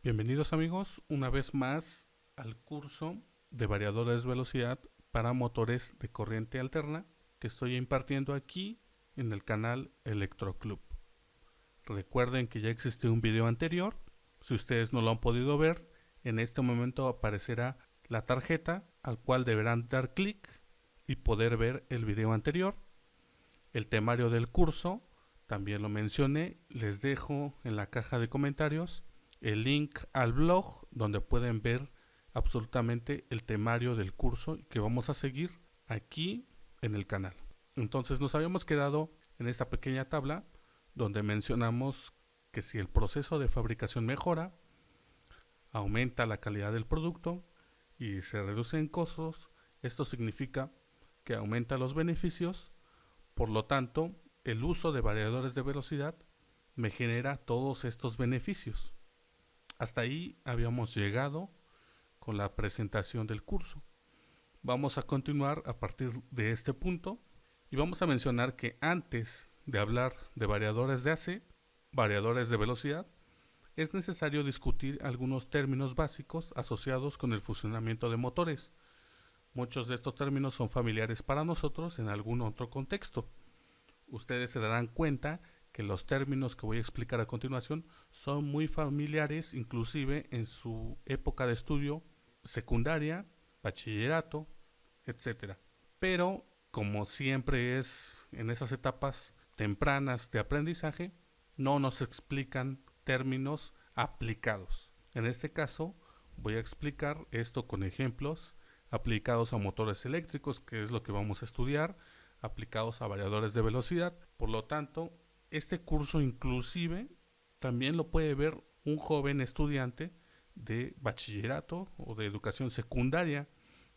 Bienvenidos amigos una vez más al curso de variadores de velocidad para motores de corriente alterna que estoy impartiendo aquí en el canal Electroclub. Recuerden que ya existe un video anterior. Si ustedes no lo han podido ver, en este momento aparecerá la tarjeta al cual deberán dar clic y poder ver el video anterior. El temario del curso también lo mencioné. Les dejo en la caja de comentarios el link al blog donde pueden ver absolutamente el temario del curso que vamos a seguir aquí en el canal. Entonces nos habíamos quedado en esta pequeña tabla donde mencionamos que si el proceso de fabricación mejora, aumenta la calidad del producto y se reducen costos, esto significa que aumenta los beneficios. Por lo tanto, el uso de variadores de velocidad me genera todos estos beneficios. Hasta ahí habíamos llegado con la presentación del curso. Vamos a continuar a partir de este punto y vamos a mencionar que antes de hablar de variadores de AC, variadores de velocidad, es necesario discutir algunos términos básicos asociados con el funcionamiento de motores. Muchos de estos términos son familiares para nosotros en algún otro contexto. Ustedes se darán cuenta que los términos que voy a explicar a continuación son muy familiares, inclusive en su época de estudio secundaria, bachillerato, etc. Pero, como siempre es en esas etapas tempranas de aprendizaje, no nos explican términos aplicados. En este caso, voy a explicar esto con ejemplos aplicados a motores eléctricos, que es lo que vamos a estudiar, aplicados a variadores de velocidad. Por lo tanto, este curso inclusive también lo puede ver un joven estudiante de bachillerato o de educación secundaria,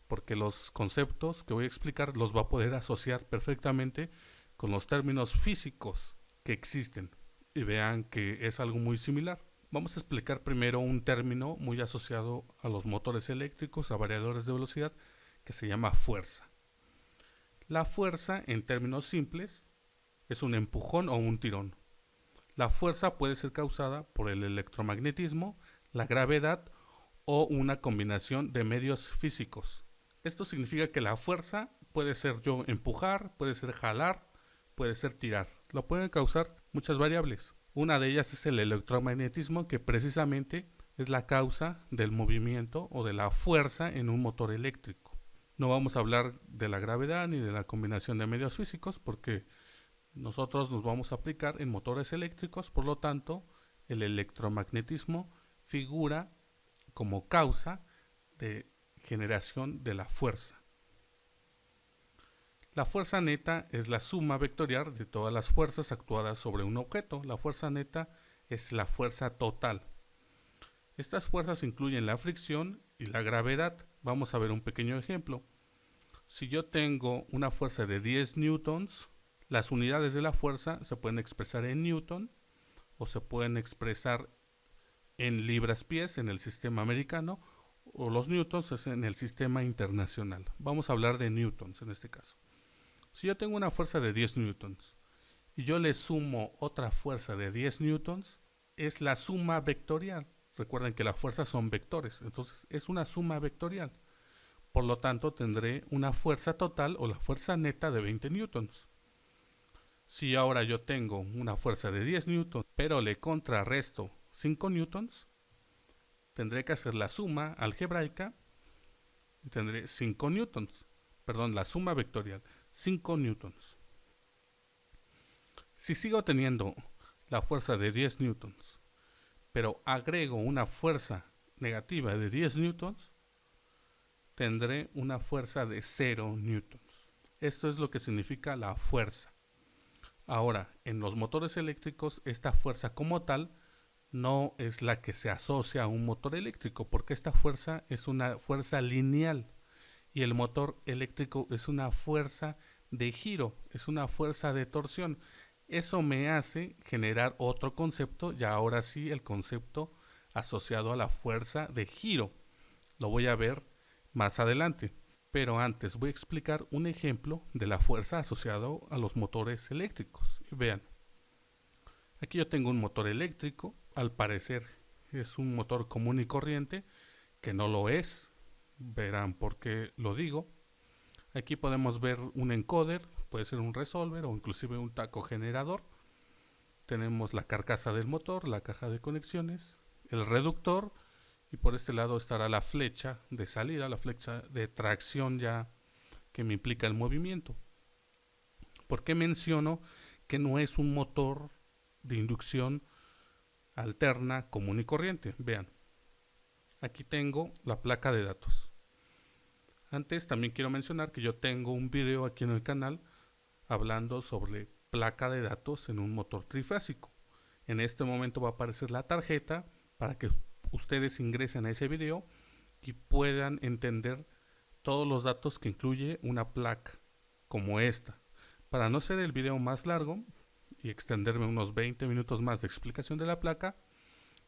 porque los conceptos que voy a explicar los va a poder asociar perfectamente con los términos físicos que existen y vean que es algo muy similar. Vamos a explicar primero un término muy asociado a los motores eléctricos, a variadores de velocidad, que se llama fuerza. La fuerza, en términos simples, es un empujón o un tirón. La fuerza puede ser causada por el electromagnetismo, la gravedad o una combinación de medios físicos. Esto significa que la fuerza puede ser yo empujar, puede ser jalar, puede ser tirar. Lo pueden causar muchas variables. Una de ellas es el electromagnetismo, que precisamente es la causa del movimiento o de la fuerza en un motor eléctrico. No vamos a hablar de la gravedad ni de la combinación de medios físicos porque nosotros nos vamos a aplicar en motores eléctricos. Por lo tanto, el electromagnetismo figura como causa de generación de la fuerza. La fuerza neta es la suma vectorial de todas las fuerzas actuadas sobre un objeto. La fuerza neta es la fuerza total. Estas fuerzas incluyen la fricción y la gravedad. Vamos a ver un pequeño ejemplo. Si yo tengo una fuerza de 10 newtons, las unidades de la fuerza se pueden expresar en newton o se pueden expresar en libras-pies en el sistema americano, o los newtons es en el sistema internacional. Vamos a hablar de newtons en este caso. Si yo tengo una fuerza de 10 newtons y yo le sumo otra fuerza de 10 newtons, es la suma vectorial. Recuerden que las fuerzas son vectores, entonces es una suma vectorial. Por lo tanto, tendré una fuerza total o la fuerza neta de 20 newtons. Si ahora yo tengo una fuerza de 10 newtons, pero le contrarresto 5 newtons, tendré que hacer la suma algebraica y tendré 5 newtons. Perdón, la suma vectorial, 5 newtons. Si sigo teniendo la fuerza de 10 newtons, pero agrego una fuerza negativa de 10 newtons, tendré una fuerza de 0 newtons. Esto es lo que significa la fuerza. Ahora, en los motores eléctricos, esta fuerza como tal no es la que se asocia a un motor eléctrico, porque esta fuerza es una fuerza lineal y el motor eléctrico es una fuerza de giro, es una fuerza de torsión. Eso me hace generar otro concepto, y ahora sí el concepto asociado a la fuerza de giro. Lo voy a ver más adelante, pero antes voy a explicar un ejemplo de la fuerza asociado a los motores eléctricos. Y vean, aquí yo tengo un motor eléctrico, al parecer es un motor común y corriente, que no lo es. Verán por qué lo digo. Aquí podemos ver un encoder, puede ser un resolver o inclusive un taco generador. Tenemos la carcasa del motor, la caja de conexiones, el reductor, y por este lado estará la flecha de salida, la flecha de tracción ya que me implica el movimiento. ¿Por qué menciono que no es un motor de inducción alterna común y corriente? Vean, aquí tengo la placa de datos. Antes también quiero mencionar que yo tengo un video aquí en el canal hablando sobre placa de datos en un motor trifásico. En este momento va a aparecer la tarjeta para que ustedes ingresen a ese video y puedan entender todos los datos que incluye una placa como esta. Para no ser el video más largo y extenderme unos 20 minutos más de explicación de la placa,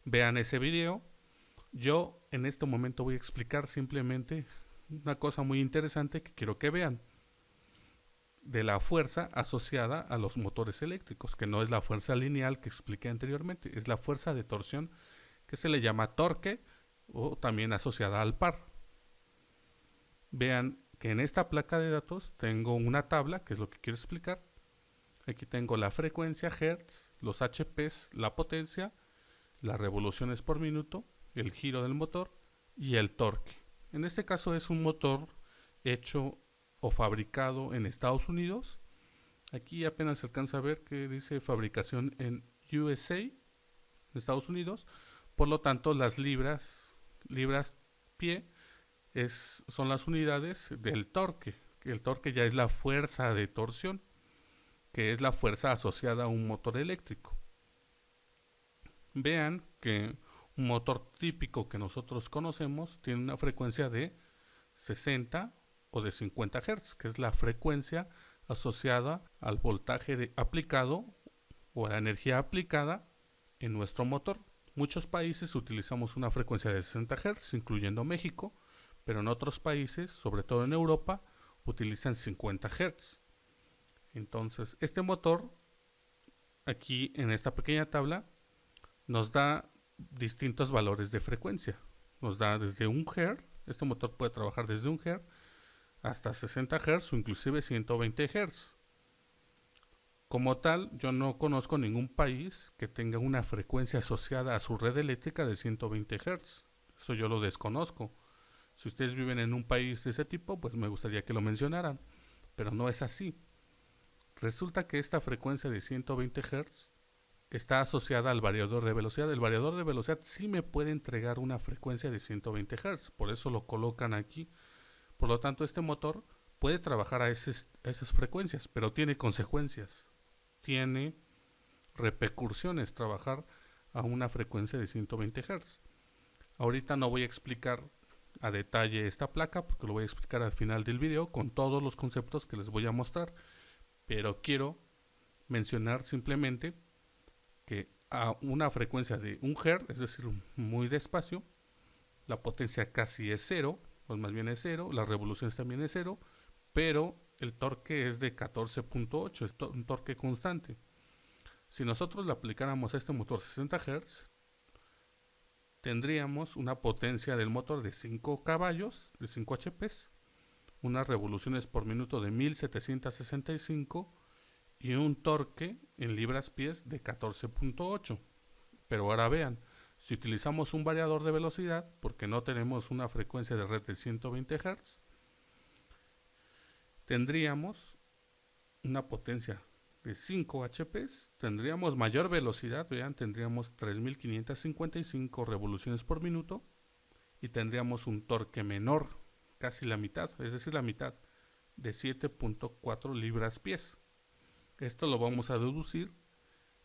vean ese video. Yo en este momento voy a explicar simplemente una cosa muy interesante que quiero que vean, de la fuerza asociada a los motores eléctricos, que no es la fuerza lineal que expliqué anteriormente, es la fuerza de torsión que se le llama torque o también asociada al par. Vean que en esta placa de datos tengo una tabla, que es lo que quiero explicar. Aquí tengo la frecuencia, hertz, los HPs, la potencia, las revoluciones por minuto, el giro del motor y el torque. En este caso es un motor hecho o fabricado en Estados Unidos. Aquí apenas se alcanza a ver que dice fabricación en USA, en Estados Unidos. Por lo tanto, las libras pie son las unidades del torque. El torque ya es la fuerza de torsión, que es la fuerza asociada a un motor eléctrico. Vean que un motor típico que nosotros conocemos tiene una frecuencia de 60 o de 50 Hz, que es la frecuencia asociada al voltaje aplicado o a la energía aplicada en nuestro motor. Muchos países utilizamos una frecuencia de 60 Hz, incluyendo México, pero en otros países, sobre todo en Europa, utilizan 50 Hz. Entonces, este motor, aquí en esta pequeña tabla, nos da distintos valores de frecuencia. Nos da desde 1 Hz, este motor puede trabajar desde 1 Hz hasta 60 Hz o inclusive 120 Hz. Como tal, yo no conozco ningún país que tenga una frecuencia asociada a su red eléctrica de 120 Hz. Eso yo lo desconozco. Si ustedes viven en un país de ese tipo, pues me gustaría que lo mencionaran, pero no es así. Resulta que esta frecuencia de 120 Hz está asociada al variador de velocidad. El variador de velocidad sí me puede entregar una frecuencia de 120 Hz, por eso lo colocan aquí. Por lo tanto, este motor puede trabajar a esas frecuencias, pero tiene consecuencias. Tiene repercusiones trabajar a una frecuencia de 120 Hz. Ahorita no voy a explicar a detalle esta placa porque lo voy a explicar al final del video con todos los conceptos que les voy a mostrar, pero quiero mencionar simplemente que a una frecuencia de 1 Hz, es decir, muy despacio, la potencia casi es cero, pues más bien es cero, las revoluciones también es cero, pero el torque es de 14.8, es un torque constante. Si nosotros le aplicáramos a este motor 60 Hz, tendríamos una potencia del motor de 5 caballos, de 5 HPs, unas revoluciones por minuto de 1765 y un torque en libras-pies de 14.8. Pero ahora vean, si utilizamos un variador de velocidad, porque no tenemos una frecuencia de red de 120 Hz, tendríamos una potencia de 5 HPs, tendríamos mayor velocidad, vean, tendríamos 3555 revoluciones por minuto y tendríamos un torque menor, casi la mitad, es decir, la mitad, de 7.4 libras-pies. Esto lo vamos a deducir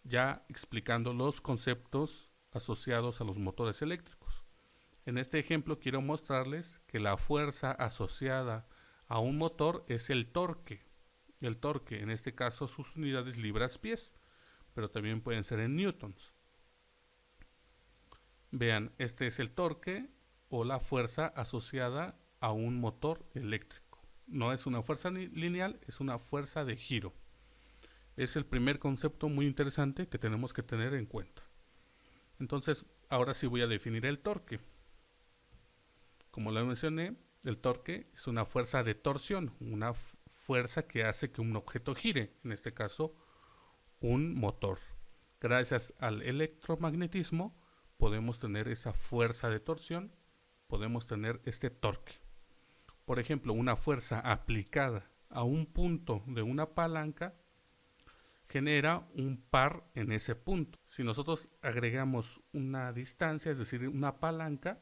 ya explicando los conceptos asociados a los motores eléctricos. En este ejemplo quiero mostrarles que la fuerza asociada a un motor es el torque. El torque, en este caso sus unidades libras-pies, pero también pueden ser en newtons. Vean, este es el torque o la fuerza asociada a un motor eléctrico. No es una fuerza lineal, es una fuerza de giro. Es el primer concepto muy interesante que tenemos que tener en cuenta. Entonces, ahora sí voy a definir el torque. Como lo mencioné, el torque es una fuerza de torsión, una fuerza que hace que un objeto gire, en este caso un motor. Gracias al electromagnetismo podemos tener esa fuerza de torsión, podemos tener este torque. Por ejemplo, una fuerza aplicada a un punto de una palanca genera un par en ese punto. Si nosotros agregamos una distancia, es decir, una palanca,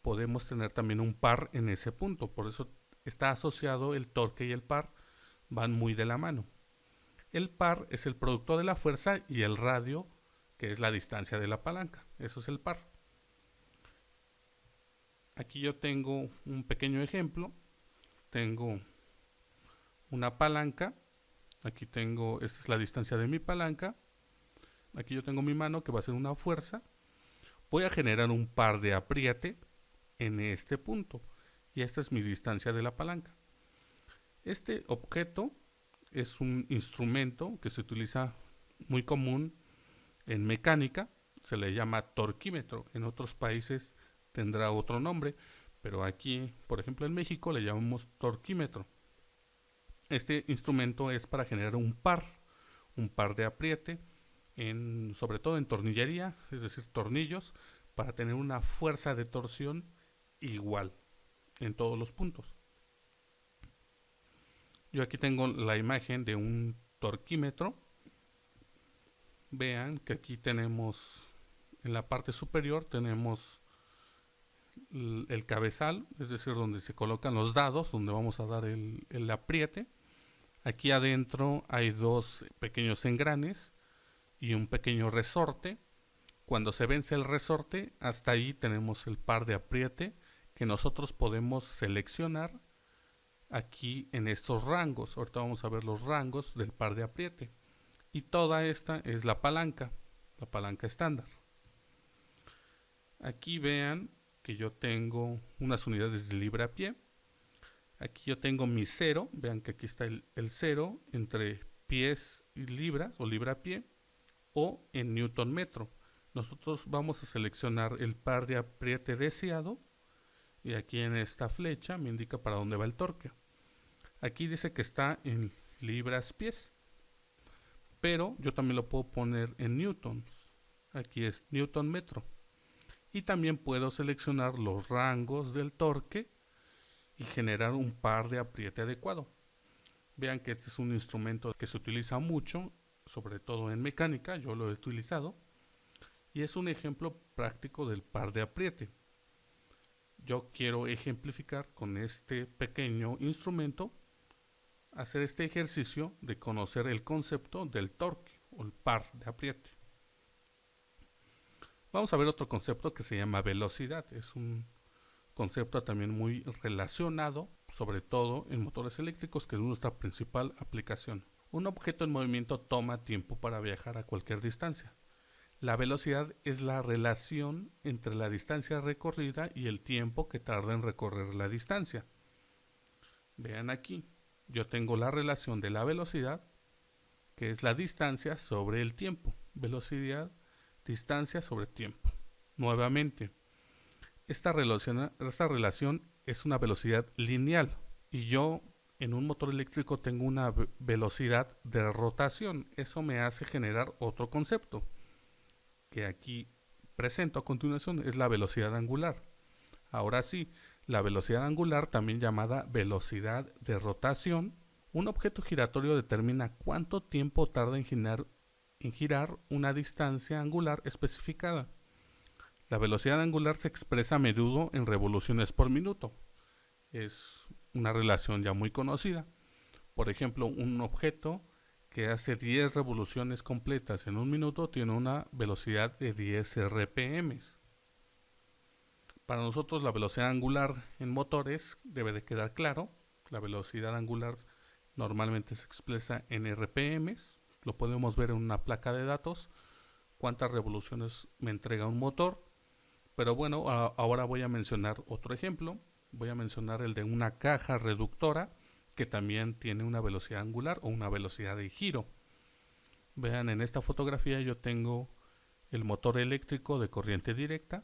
podemos tener también un par en ese punto. Por eso está asociado el torque y el par, van muy de la mano. El par es el producto de la fuerza y el radio, que es la distancia de la palanca. Eso es el par. Aquí yo tengo un pequeño ejemplo. Tengo una palanca. Aquí tengo, esta es la distancia de mi palanca. Aquí yo tengo mi mano que va a ser una fuerza. Voy a generar un par de apriete en este punto. Y esta es mi distancia de la palanca. Este objeto es un instrumento que se utiliza muy común en mecánica. Se le llama torquímetro. En otros países tendrá otro nombre, pero aquí, por ejemplo en México, le llamamos torquímetro. Este instrumento es para generar un par de apriete, sobre todo en tornillería, es decir, tornillos, para tener una fuerza de torsión igual en todos los puntos. Yo aquí tengo la imagen de un torquímetro. Vean que aquí tenemos, en la parte superior tenemos el cabezal, es decir, donde se colocan los dados, donde vamos a dar el apriete. Aquí adentro hay dos pequeños engranes y un pequeño resorte. Cuando se vence el resorte, hasta ahí tenemos el par de apriete que nosotros podemos seleccionar aquí en estos rangos. Ahorita vamos a ver los rangos del par de apriete. Y toda esta es la palanca estándar. Aquí vean que yo tengo unas unidades de libra a pie. Aquí yo tengo mi cero, vean que aquí está el cero entre pies y libras o libra a pie o en newton metro. Nosotros vamos a seleccionar el par de apriete deseado y aquí en esta flecha me indica para dónde va el torque. Aquí dice que está en libras pies, pero yo también lo puedo poner en newtons. Aquí es newton metro. Y también puedo seleccionar los rangos del torque y generar un par de apriete adecuado. Vean que este es un instrumento que se utiliza mucho, sobre todo en mecánica, yo lo he utilizado, y es un ejemplo práctico del par de apriete. Yo quiero ejemplificar con este pequeño instrumento, hacer este ejercicio de conocer el concepto del torque o el par de apriete. Vamos a ver otro concepto que se llama velocidad. Es un concepto también muy relacionado, sobre todo en motores eléctricos, que es nuestra principal aplicación. Un objeto en movimiento toma tiempo para viajar a cualquier distancia. La velocidad es la relación entre la distancia recorrida y el tiempo que tarda en recorrer la distancia. Vean aquí, yo tengo la relación de la velocidad, que es la distancia sobre el tiempo. Velocidad, distancia sobre tiempo. Nuevamente, esta relación es una velocidad lineal y yo en un motor eléctrico tengo una velocidad de rotación. Eso me hace generar otro concepto que aquí presento a continuación, es la velocidad angular. Ahora sí, la velocidad angular, también llamada velocidad de rotación, un objeto giratorio determina cuánto tiempo tarda en girar una distancia angular especificada. La velocidad angular se expresa a menudo en revoluciones por minuto. Es una relación ya muy conocida. Por ejemplo, un objeto que hace 10 revoluciones completas en un minuto tiene una velocidad de 10 RPM. Para nosotros la velocidad angular en motores debe de quedar claro. La velocidad angular normalmente se expresa en RPM. Lo podemos ver en una placa de datos. Cuántas revoluciones me entrega un motor. Pero bueno, ahora voy a mencionar otro ejemplo. Voy a mencionar el de una caja reductora que también tiene una velocidad angular o una velocidad de giro. Vean, en esta fotografía yo tengo el motor eléctrico de corriente directa,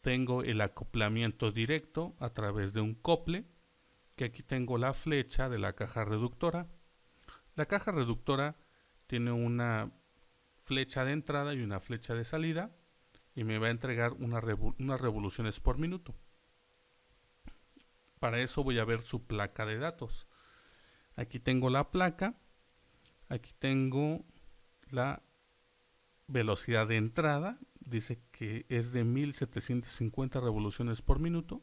tengo el acoplamiento directo a través de un cople, que aquí tengo la flecha de la caja reductora. La caja reductora tiene una flecha de entrada y una flecha de salida y me va a entregar unas revoluciones por minuto. Para eso voy a ver su placa de datos. Aquí tengo la placa, aquí tengo la velocidad de entrada, dice que es de 1750 revoluciones por minuto,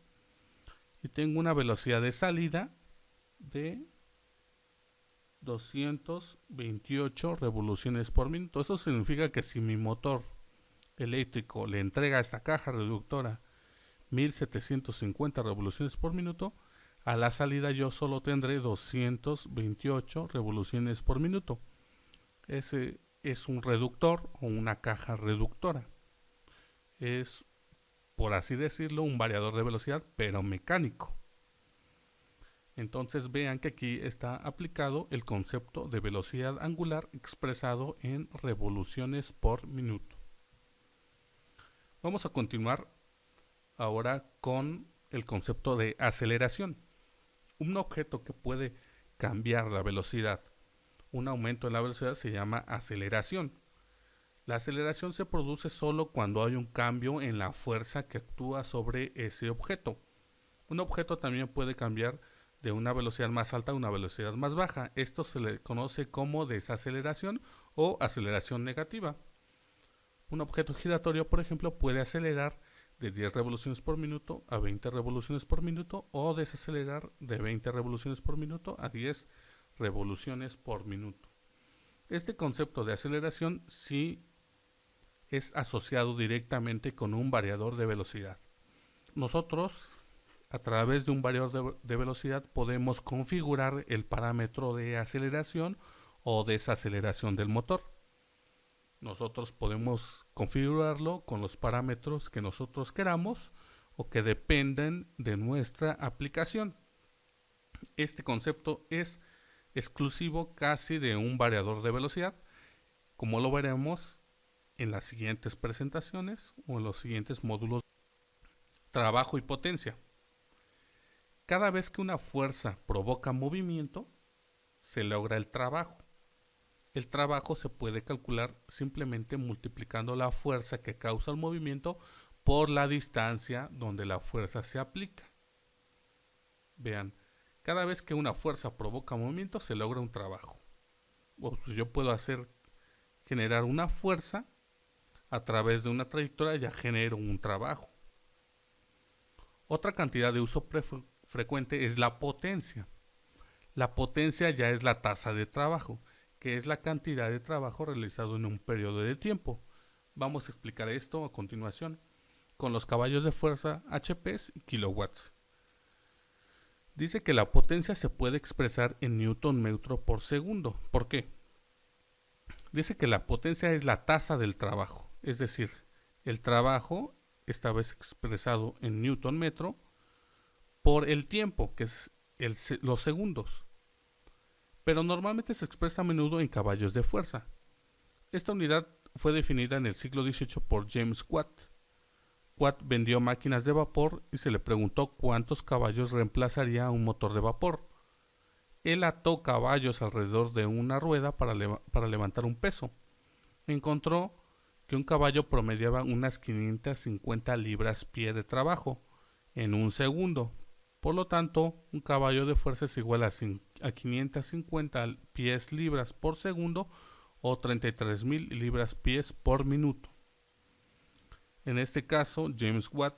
y tengo una velocidad de salida de 228 revoluciones por minuto. Eso significa que si mi motor eléctrico le entrega a esta caja reductora 1750 revoluciones por minuto, a la salida yo solo tendré 228 revoluciones por minuto. Ese es un reductor o una caja reductora. Es, por así decirlo, un variador de velocidad, pero mecánico. Entonces vean que aquí está aplicado el concepto de velocidad angular expresado en revoluciones por minuto. Vamos a continuar ahora con el concepto de aceleración. Un objeto que puede cambiar la velocidad, un aumento en la velocidad, se llama aceleración. La aceleración se produce solo cuando hay un cambio en la fuerza que actúa sobre ese objeto. Un objeto también puede cambiar de una velocidad más alta a una velocidad más baja. Esto se le conoce como desaceleración o aceleración negativa. Un objeto giratorio, por ejemplo, puede acelerar de 10 revoluciones por minuto a 20 revoluciones por minuto o desacelerar de 20 revoluciones por minuto a 10 revoluciones por minuto. Este concepto de aceleración sí es asociado directamente con un variador de velocidad. Nosotros, a través de un variador de velocidad, podemos configurar el parámetro de aceleración o desaceleración del motor. Nosotros podemos configurarlo con los parámetros que nosotros queramos o que dependen de nuestra aplicación. Este concepto es exclusivo casi de un variador de velocidad, como lo veremos en las siguientes presentaciones o en los siguientes módulos. Trabajo y potencia. Cada vez que una fuerza provoca movimiento, se logra el trabajo. El trabajo se puede calcular simplemente multiplicando la fuerza que causa el movimiento por la distancia donde la fuerza se aplica. Vean, cada vez que una fuerza provoca movimiento se logra un trabajo. Yo puedo generar una fuerza a través de una trayectoria, ya genero un trabajo. Otra cantidad de uso frecuente es la potencia. La potencia ya es la tasa de trabajo, que es la cantidad de trabajo realizado en un periodo de tiempo. Vamos a explicar esto a continuación con los caballos de fuerza, HPs y kilowatts. Dice que la potencia se puede expresar en newton metro por segundo. ¿Por qué? Dice que la potencia es la tasa del trabajo, es decir, el trabajo, esta vez expresado en newton metro, por el tiempo, que es los segundos. Pero normalmente se expresa a menudo en caballos de fuerza. Esta unidad fue definida en el siglo XVIII por James Watt. Watt vendió máquinas de vapor y se le preguntó cuántos caballos reemplazaría un motor de vapor. Él ató caballos alrededor de una rueda para levantar un peso. Encontró que un caballo promediaba unas 550 libras-pie de trabajo en un segundo. Por lo tanto, un caballo de fuerza es igual a 550 pies libras por segundo o 33.000 libras-pies por minuto. En este caso, James Watt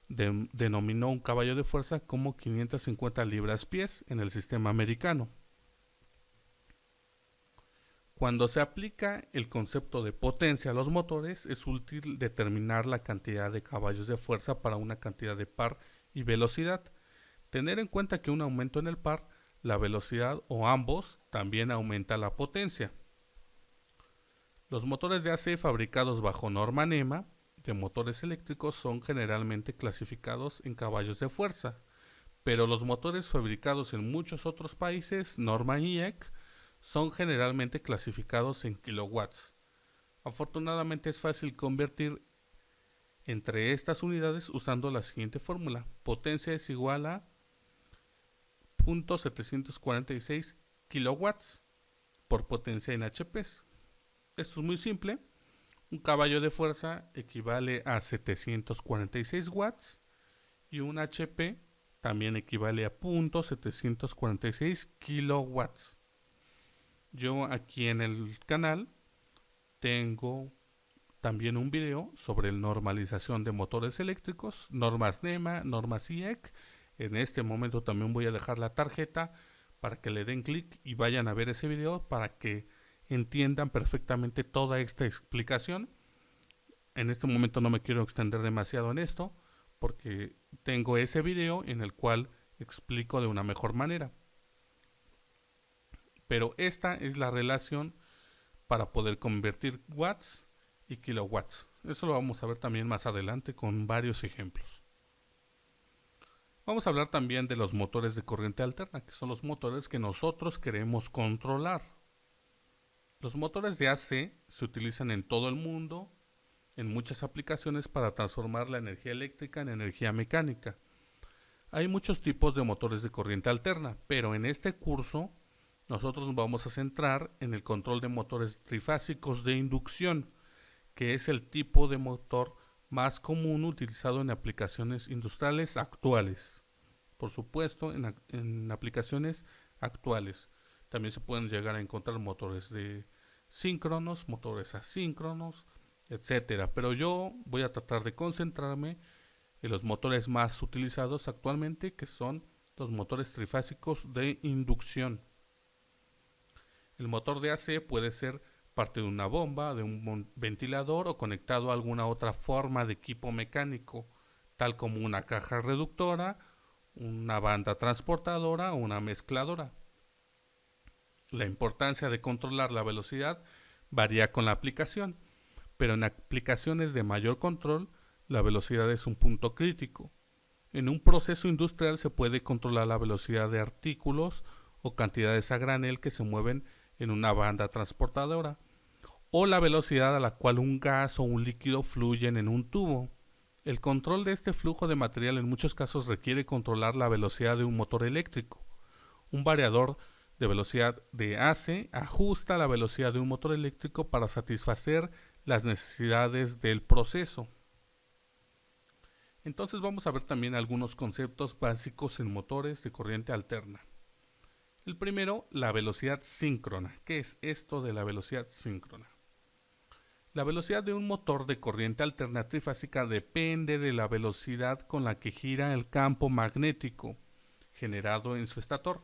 denominó un caballo de fuerza como 550 libras-pies en el sistema americano. Cuando se aplica el concepto de potencia a los motores, es útil determinar la cantidad de caballos de fuerza para una cantidad de par y velocidad. Tener en cuenta que un aumento en el par, la velocidad o ambos también aumenta la potencia. Los motores de AC fabricados bajo norma NEMA de motores eléctricos son generalmente clasificados en caballos de fuerza, pero los motores fabricados en muchos otros países, norma IEC, son generalmente clasificados en kilowatts. Afortunadamente es fácil convertir entre estas unidades usando la siguiente fórmula. Potencia es igual a 0.746 kilowatts por potencia en HPs. Esto es muy simple. Un caballo de fuerza equivale a 746 watts y un HP también equivale a 0.746 kilowatts. Yo aquí en el canal tengo también un video sobre normalización de motores eléctricos, normas NEMA, normas IEC. En este momento también voy a dejar la tarjeta para que le den clic y vayan a ver ese video para que entiendan perfectamente toda esta explicación. En este momento no me quiero extender demasiado en esto porque tengo ese video en el cual explico de una mejor manera. Pero esta es la relación para poder convertir watts y kilowatts. Eso lo vamos a ver también más adelante con varios ejemplos. Vamos a hablar también de los motores de corriente alterna, que son los motores que nosotros queremos controlar. Los motores de AC se utilizan en todo el mundo, en muchas aplicaciones para transformar la energía eléctrica en energía mecánica. Hay muchos tipos de motores de corriente alterna, pero en este curso nosotros nos vamos a centrar en el control de motores trifásicos de inducción, que es el tipo de motor más común utilizado en aplicaciones industriales actuales. Por supuesto, en aplicaciones actuales. También se pueden llegar a encontrar motores de síncronos, motores asíncronos, etcétera. Pero yo voy a tratar de concentrarme en los motores más utilizados actualmente, que son los motores trifásicos de inducción. El motor de AC puede ser parte de una bomba, de un ventilador o conectado a alguna otra forma de equipo mecánico, tal como una caja reductora, una banda transportadora o una mezcladora. La importancia de controlar la velocidad varía con la aplicación, pero en aplicaciones de mayor control, la velocidad es un punto crítico. En un proceso industrial se puede controlar la velocidad de artículos o cantidades a granel que se mueven en una banda transportadora, o la velocidad a la cual un gas o un líquido fluyen en un tubo. El control de este flujo de material en muchos casos requiere controlar la velocidad de un motor eléctrico. Un variador de velocidad de AC ajusta la velocidad de un motor eléctrico para satisfacer las necesidades del proceso. Entonces vamos a ver también algunos conceptos básicos en motores de corriente alterna. El primero, la velocidad síncrona. ¿Qué es esto de la velocidad síncrona? La velocidad de un motor de corriente alterna trifásica depende de la velocidad con la que gira el campo magnético generado en su estator.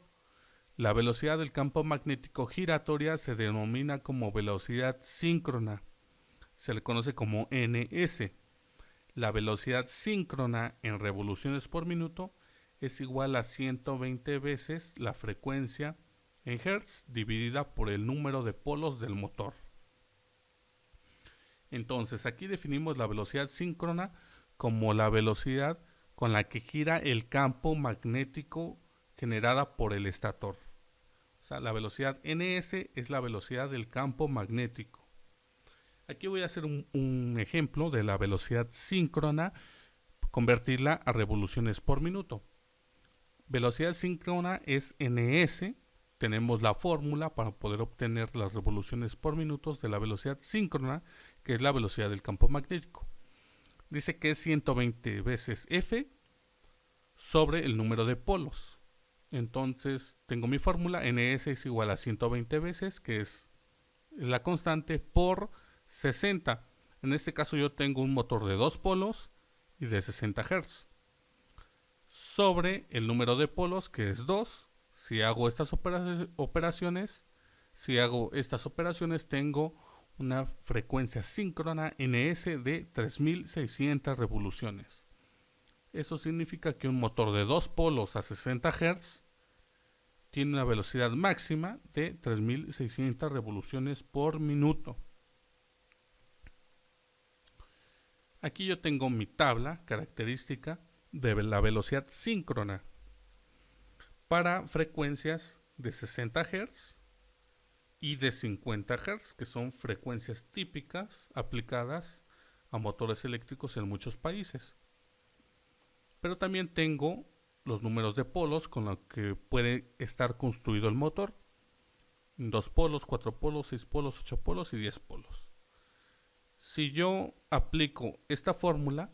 La velocidad del campo magnético giratoria se denomina como velocidad síncrona. Se le conoce como ns. La velocidad síncrona en revoluciones por minuto es igual a 120 veces la frecuencia en Hz dividida por el número de polos del motor. Entonces aquí definimos la velocidad síncrona como la velocidad con la que gira el campo magnético generada por el estator. O sea, la velocidad ns es la velocidad del campo magnético. Aquí voy a hacer un ejemplo de la velocidad síncrona, convertirla a revoluciones por minuto. Velocidad síncrona es ns. Tenemos la fórmula para poder obtener las revoluciones por minuto de la velocidad síncrona, que es la velocidad del campo magnético. Dice que es 120 veces F sobre el número de polos. Entonces tengo mi fórmula, ns es igual a 120 veces, que es la constante, por 60. En este caso yo tengo un motor de 2 polos y de 60 Hz. Sobre el número de polos, que es 2. Si hago estas operaciones, tengo una frecuencia síncrona ns de 3600 revoluciones. Eso significa que un motor de 2 polos a 60 Hz tiene una velocidad máxima de 3600 revoluciones por minuto. Aquí yo tengo mi tabla característica de la velocidad síncrona para frecuencias de 60 Hz y de 50 Hz, que son frecuencias típicas aplicadas a motores eléctricos en muchos países. Pero también tengo los números de polos con los que puede estar construido el motor. 2 polos, 4 polos, 6 polos, 8 polos y 10 polos. Si yo aplico esta fórmula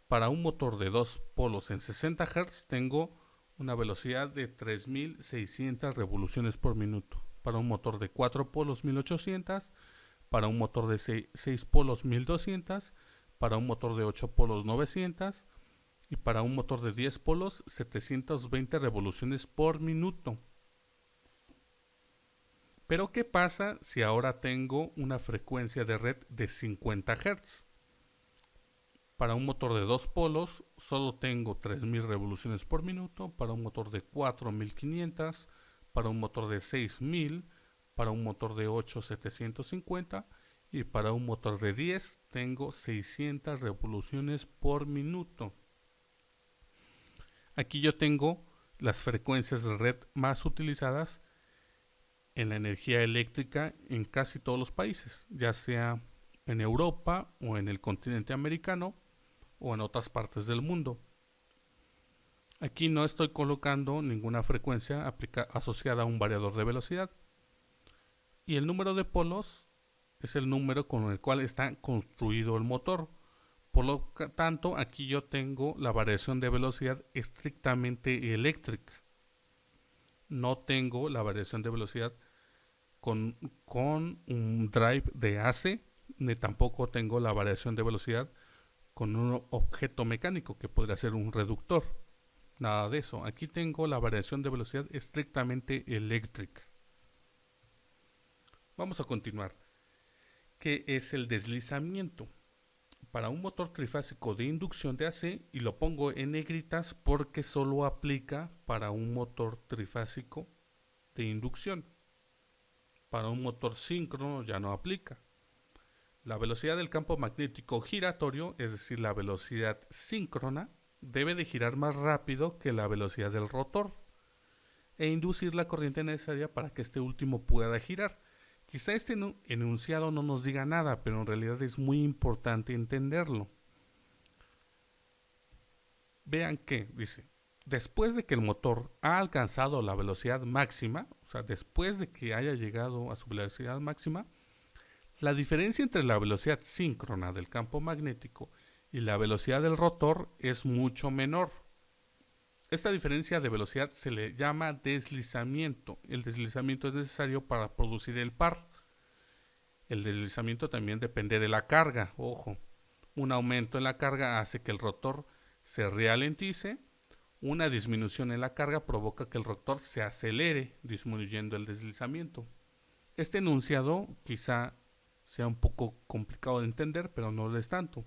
para un motor de 2 polos en 60 Hz, tengo una velocidad de 3600 revoluciones por minuto. Para un motor de 4 polos 1800, para un motor de 6 polos 1200, para un motor de 8 polos 900 y para un motor de 10 polos 720 revoluciones por minuto. Pero ¿qué pasa si ahora tengo una frecuencia de red de 50 Hz? Para un motor de 2 polos solo tengo 3000 revoluciones por minuto, para un motor de 4500, para un motor de 6000, para un motor de 8 750 y para un motor de 10 tengo 600 revoluciones por minuto. Aquí yo tengo las frecuencias de red más utilizadas en la energía eléctrica en casi todos los países, ya sea en Europa o en el continente americano o en otras partes del mundo. Aquí no estoy colocando ninguna frecuencia asociada a un variador de velocidad. Y el número de polos es el número con el cual está construido el motor. Por lo tanto, aquí yo tengo la variación de velocidad estrictamente eléctrica. No tengo la variación de velocidad con un drive de AC, ni tampoco tengo la variación de velocidad con un objeto mecánico que podría ser un reductor. Nada de eso. Aquí tengo la variación de velocidad estrictamente eléctrica. Vamos a continuar. ¿Qué es el deslizamiento? Para un motor trifásico de inducción de AC, y lo pongo en negritas porque solo aplica para un motor trifásico de inducción. Para un motor síncrono ya no aplica. La velocidad del campo magnético giratorio, es decir, la velocidad síncrona, debe de girar más rápido que la velocidad del rotor e inducir la corriente necesaria para que este último pueda girar. Quizá este enunciado no nos diga nada, pero en realidad es muy importante entenderlo. Vean que dice, después de que el motor ha alcanzado la velocidad máxima, o sea, después de que haya llegado a su velocidad máxima, la diferencia entre la velocidad síncrona del campo magnético y la velocidad del rotor es mucho menor. Esta diferencia de velocidad se le llama deslizamiento. El deslizamiento es necesario para producir el par. El deslizamiento también depende de la carga. Ojo, un aumento en la carga hace que el rotor se ralentice. Una disminución en la carga provoca que el rotor se acelere, disminuyendo el deslizamiento. Este enunciado quizá sea un poco complicado de entender, pero no lo es tanto.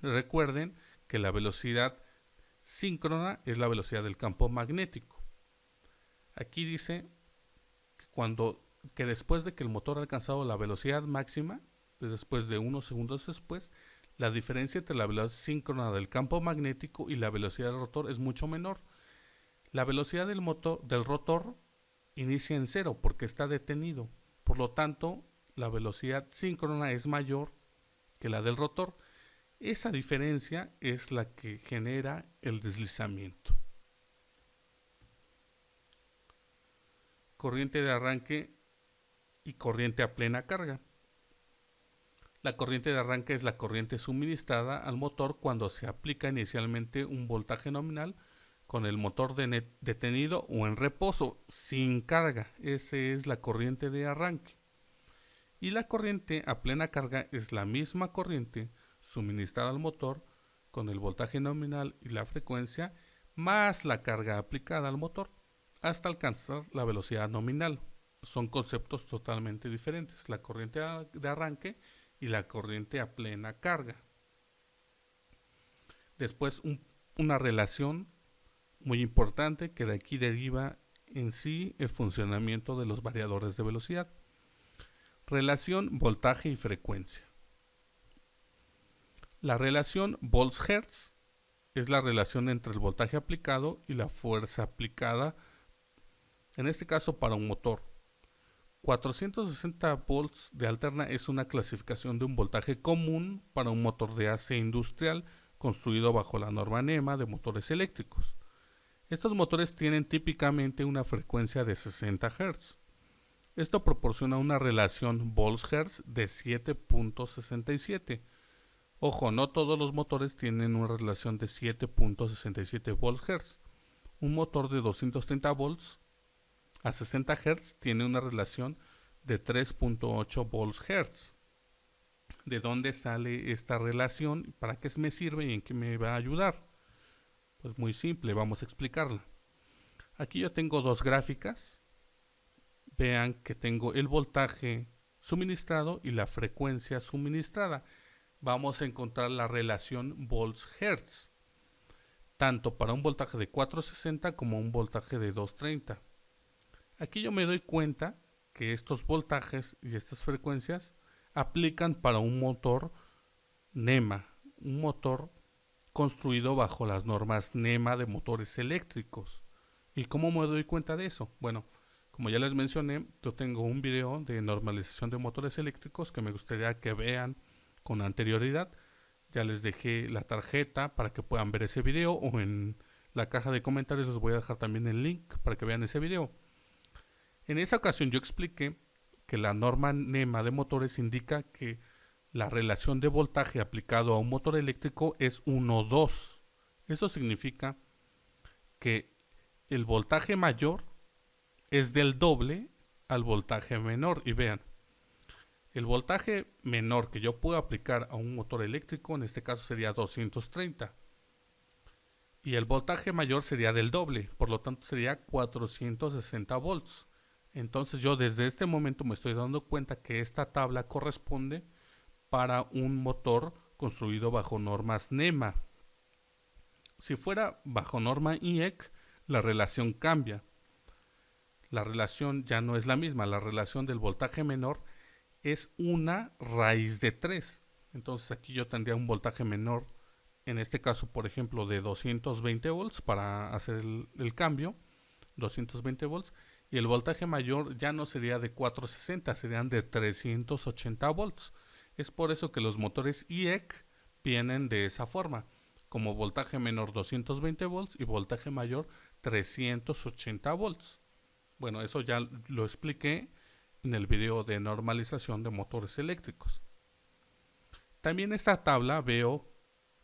Recuerden que la velocidad síncrona es la velocidad del campo magnético. Aquí dice que después de que el motor ha alcanzado la velocidad máxima, después de unos segundos después, la diferencia entre la velocidad síncrona del campo magnético y la velocidad del rotor es mucho menor. La velocidad del rotor inicia en cero porque está detenido. Por lo tanto, la velocidad síncrona es mayor que la del rotor. Esa diferencia es la que genera el deslizamiento. Corriente de arranque y corriente a plena carga. La corriente de arranque es la corriente suministrada al motor cuando se aplica inicialmente un voltaje nominal con el motor detenido o en reposo, sin carga. Esa es la corriente de arranque. Y la corriente a plena carga es la misma corriente suministrada al motor con el voltaje nominal y la frecuencia más la carga aplicada al motor hasta alcanzar la velocidad nominal. Son conceptos totalmente diferentes, la corriente de arranque y la corriente a plena carga. Después una relación muy importante que de aquí deriva en sí el funcionamiento de los variadores de velocidad. Relación voltaje y frecuencia. La relación volts-hertz es la relación entre el voltaje aplicado y la fuerza aplicada, en este caso para un motor. 460 volts de alterna es una clasificación de un voltaje común para un motor de AC industrial construido bajo la norma NEMA de motores eléctricos. Estos motores tienen típicamente una frecuencia de 60 Hz. Esto proporciona una relación volts-Hz de 7.67. Ojo, no todos los motores tienen una relación de 7.67 volts-Hz. Un motor de 230 volts a 60 Hz tiene una relación de 3.8 volts-Hz. ¿De dónde sale esta relación? ¿Para qué me sirve y en qué me va a ayudar? Pues muy simple, vamos a explicarla. Aquí yo tengo dos gráficas. Vean que tengo el voltaje suministrado y la frecuencia suministrada. Vamos a encontrar la relación volts-hertz, tanto para un voltaje de 460 como un voltaje de 230. Aquí yo me doy cuenta que estos voltajes y estas frecuencias aplican para un motor NEMA, un motor construido bajo las normas NEMA de motores eléctricos. ¿Y cómo me doy cuenta de eso? Bueno, como ya les mencioné, yo tengo un video de normalización de motores eléctricos que me gustaría que vean con anterioridad. Ya les dejé la tarjeta para que puedan ver ese video, o en la caja de comentarios les voy a dejar también el link para que vean ese video. En esa ocasión yo expliqué que la norma NEMA de motores indica que la relación de voltaje aplicado a un motor eléctrico es 1:2. Eso significa que el voltaje mayor es del doble al voltaje menor. Y vean, el voltaje menor que yo puedo aplicar a un motor eléctrico en este caso sería 230. Y el voltaje mayor sería del doble, por lo tanto sería 460 volts. Entonces yo desde este momento me estoy dando cuenta que esta tabla corresponde para un motor construido bajo normas NEMA. Si fuera bajo norma IEC, la relación cambia. La relación ya no es la misma. La relación del voltaje menor es una raíz de 3. Entonces aquí yo tendría un voltaje menor, en este caso por ejemplo de 220 volts para hacer el cambio, 220 volts, y el voltaje mayor ya no sería de 460, serían de 380 volts. Es por eso que los motores IEC vienen de esa forma, como voltaje menor 220 volts y voltaje mayor 380 volts. Bueno, eso ya lo expliqué en el video de normalización de motores eléctricos. También en esta tabla veo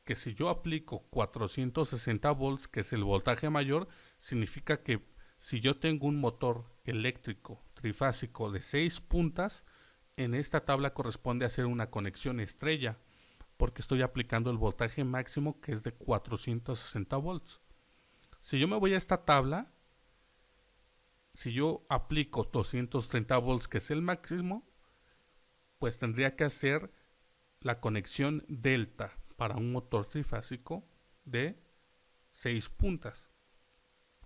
que si yo aplico 460 volts, que es el voltaje mayor, significa que si yo tengo un motor eléctrico trifásico de 6 puntas, en esta tabla corresponde a hacer una conexión estrella, porque estoy aplicando el voltaje máximo que es de 460 volts. Si yo me voy a esta tabla, si yo aplico 230 volts, que es el máximo, pues tendría que hacer la conexión delta para un motor trifásico de 6 puntas.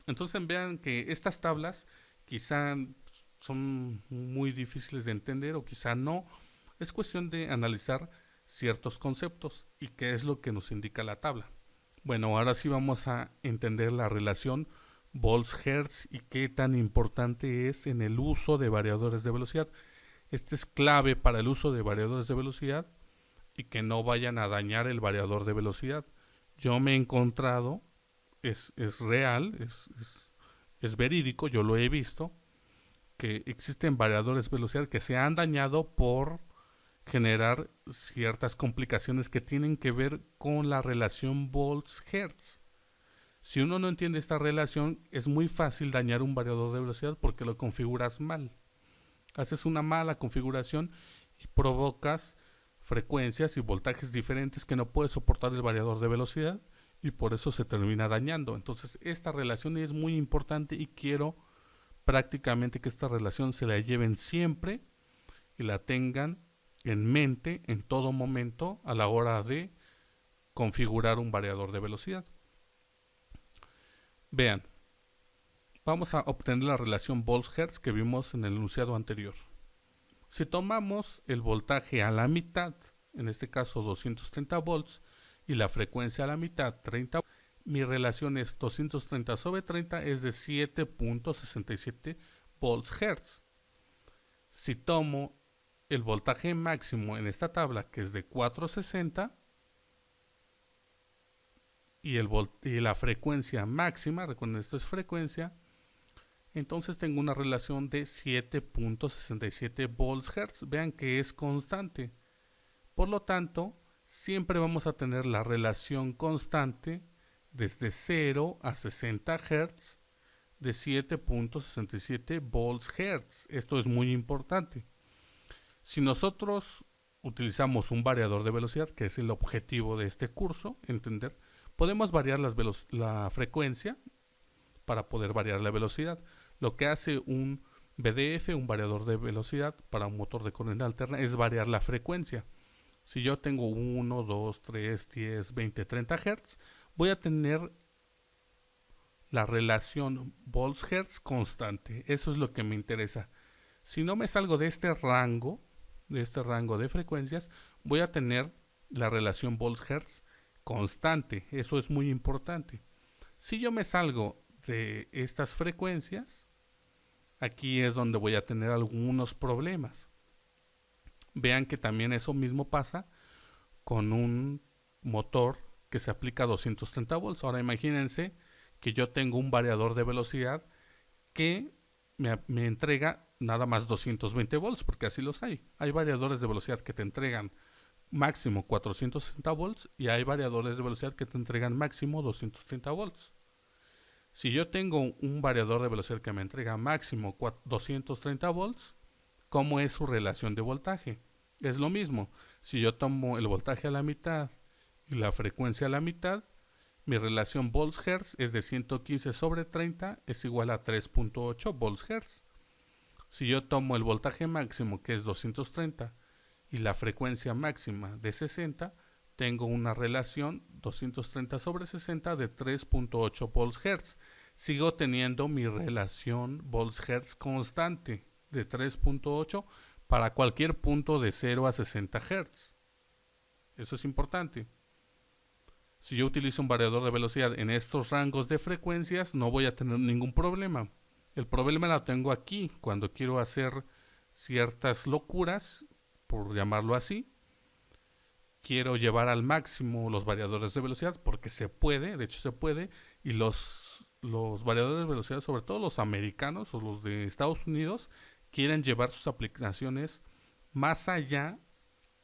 Entonces vean que estas tablas quizá son muy difíciles de entender o quizá no. Es cuestión de analizar ciertos conceptos y qué es lo que nos indica la tabla. Bueno, ahora sí vamos a entender la relación volts-hertz y qué tan importante es en el uso de variadores de velocidad. Este es clave para el uso de variadores de velocidad y que no vayan a dañar el variador de velocidad. Yo me he encontrado, es real, es verídico, yo lo he visto, que existen variadores de velocidad que se han dañado por generar ciertas complicaciones que tienen que ver con la relación volts-hertz. Si uno no entiende esta relación, es muy fácil dañar un variador de velocidad porque lo configuras mal. Haces una mala configuración y provocas frecuencias y voltajes diferentes que no puede soportar el variador de velocidad y por eso se termina dañando. Entonces esta relación es muy importante y quiero prácticamente que esta relación se la lleven siempre y la tengan en mente en todo momento a la hora de configurar un variador de velocidad. Vean, vamos a obtener la relación volts-hertz que vimos en el enunciado anterior. Si tomamos el voltaje a la mitad, en este caso 230 volts, y la frecuencia a la mitad, 30 volts, mi relación es 230/30 es de 7.67 volts-hertz. Si tomo el voltaje máximo en esta tabla, que es de 460, y la frecuencia máxima, recuerden esto es frecuencia, entonces tengo una relación de 7.67 volts hertz. Vean que es constante. Por lo tanto, siempre vamos a tener la relación constante desde 0 a 60 Hz de 7.67 volts Hz. Esto es muy importante. Si nosotros utilizamos un variador de velocidad, que es el objetivo de este curso, entender, podemos variar la frecuencia para poder variar la velocidad. Lo que hace un VDF, un variador de velocidad para un motor de corriente alterna, es variar la frecuencia. Si yo tengo 1, 2, 3, 10, 20, 30 Hz, voy a tener la relación volts-hertz constante. Eso es lo que me interesa. Si no me salgo de este rango de frecuencias, voy a tener la relación volts-hertz constante. Eso es muy importante. Si yo me salgo de estas frecuencias, aquí es donde voy a tener algunos problemas. Vean que también eso mismo pasa con un motor que se aplica a 230 volts. Ahora imagínense que yo tengo un variador de velocidad que me entrega nada más 220 volts, porque así los hay. Hay variadores de velocidad que te entregan máximo 460 volts y hay variadores de velocidad que te entregan máximo 230 volts. Si yo tengo un variador de velocidad que me entrega máximo 230 volts, ¿cómo es su relación de voltaje? Es lo mismo. Si yo tomo el voltaje a la mitad y la frecuencia a la mitad, mi relación volts-hertz es de 115 sobre 30 es igual a 3.8 volts-hertz. Si yo tomo el voltaje máximo, que es 230, y la frecuencia máxima de 60, tengo una relación 230 sobre 60 de 3.8 volts-hertz. Sigo teniendo mi relación volts-hertz constante de 3.8 para cualquier punto de 0 a 60 Hz. Eso es importante. Si yo utilizo un variador de velocidad en estos rangos de frecuencias, no voy a tener ningún problema. El problema lo tengo aquí, cuando quiero hacer ciertas locuras, por llamarlo así. Quiero llevar al máximo los variadores de velocidad, porque se puede, de hecho se puede, y los variadores de velocidad, sobre todo los americanos o los de Estados Unidos, quieren llevar sus aplicaciones más allá